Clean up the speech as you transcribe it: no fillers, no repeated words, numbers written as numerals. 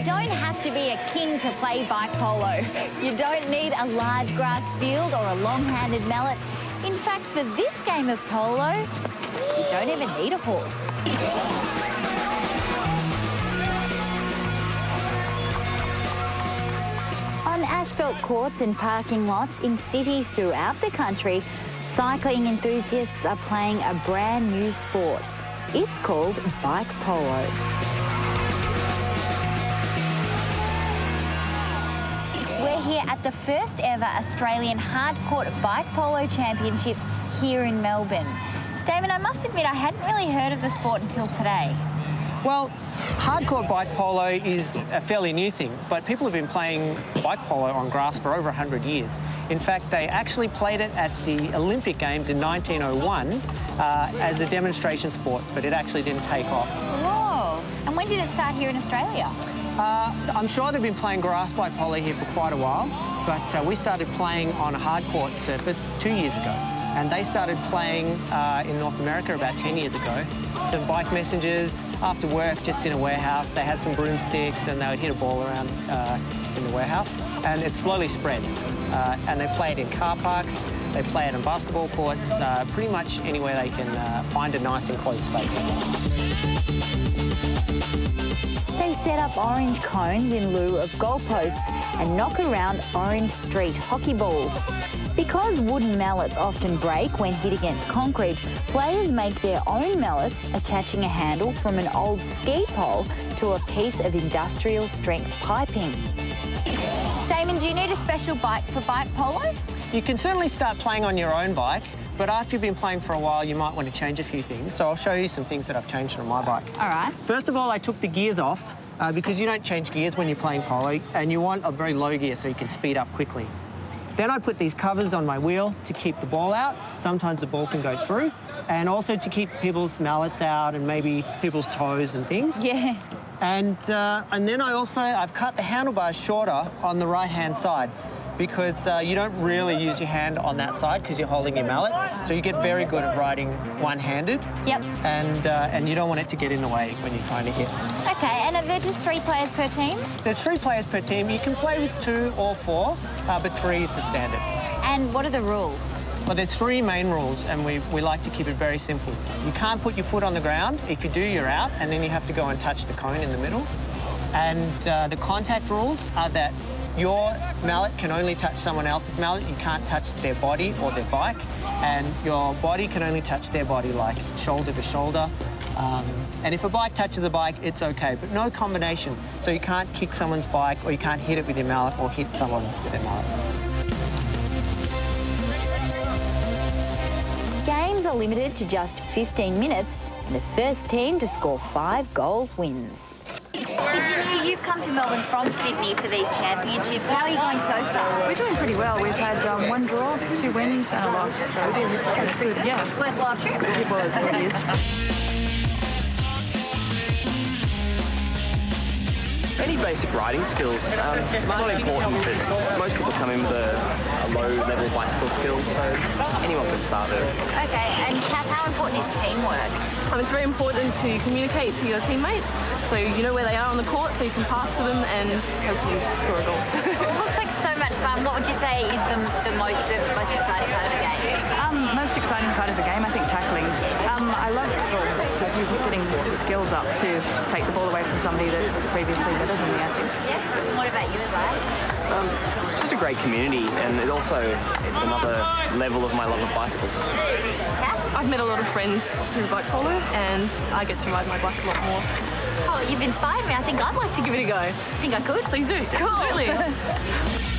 You don't have to be a king to play bike polo. You don't need a large grass field or a long-handed mallet. In fact, for this game of polo, you don't even need a horse. On asphalt courts and parking lots in cities throughout the country, cycling enthusiasts are playing a brand new sport. It's called bike polo. We're here at the first ever Australian Hardcourt Bike Polo Championships here in Melbourne. Damon, I must admit I hadn't really heard of the sport until today. Well, hardcourt bike polo is a fairly new thing, but people have been playing bike polo on grass for over 100 years. In fact, they actually played it at the Olympic Games in 1901 as a demonstration sport, but it actually didn't take off. Whoa! And when did it start here in Australia? I'm sure they've been playing grass bike polo here for quite a while, but we started playing on a hardcourt surface 2 years ago. And they started playing in North America about 10 years ago. Some bike messengers after work, just in a warehouse. They had some broomsticks and they would hit a ball around in the warehouse. And it slowly spread. And they play it in car parks, they play it in basketball courts, pretty much anywhere they can find a nice enclosed space. They set up orange cones in lieu of goalposts and knock around orange street hockey balls. Because wooden mallets often break when hit against concrete, players make their own mallets, attaching a handle from an old ski pole to a piece of industrial strength piping. Damon, do you need a special bike for bike polo? You can certainly start playing on your own bike, but after you've been playing for a while, you might want to change a few things. So I'll show you some things that I've changed on my bike. All right. First of all, I took the gears off because you don't change gears when you're playing polo, and you want a very low gear so you can speed up quickly. Then I put these covers on my wheel to keep the ball out. Sometimes the ball can go through, and also to keep people's mallets out and maybe people's toes and things. Yeah. And then I've cut the handlebars shorter on the right-hand side because you don't really use your hand on that side because you're holding your mallet. So you get very good at riding one-handed. Yep. And you don't want it to get in the way when you're trying to hit. Okay, and are there just 3 players per team? There's 3 players per team. You can play with 2 or 4, but 3 is the standard. And what are the rules? Well, there's 3 main rules, and we like to keep it very simple. You can't put your foot on the ground. If you do, you're out, and then you have to go and touch the cone in the middle. And the contact rules are that your mallet can only touch someone else's mallet. You can't touch their body or their bike. And your body can only touch their body, like shoulder to shoulder. And if a bike touches a bike, it's okay, but no combination. So you can't kick someone's bike, or you can't hit it with your mallet or hit someone with their mallet. Games are limited to just 15 minutes, and the first team to score 5 goals wins. You've come to Melbourne from Sydney for these championships. How are you going so far? We're doing pretty well. We've had 1 draw, 2 wins and a loss. So that's good, yeah. Worthwhile trip. It was, it is. Any basic riding skills. It's not important, but most people come in with a low-level bicycle skill, so anyone can start there. Okay, and Kath, how important is teamwork? It's very important to communicate to your teammates, so you know where they are on the court, so you can pass to them and hopefully score a goal. It looks like so much fun. What would you say is the most exciting part of the game? Most exciting part of the game, I think, tackling. I love getting the skills up to take the ball away from somebody that was previously better than me, I think. Yeah. What about you, Eli? It's just a great community, and it's another level of my love of bicycles. Kath? I've met a lot of friends through bike polo, and I get to ride my bike a lot more. Oh, you've inspired me. I think I'd like to give it a go. Think I could? Please do. Cool. Absolutely.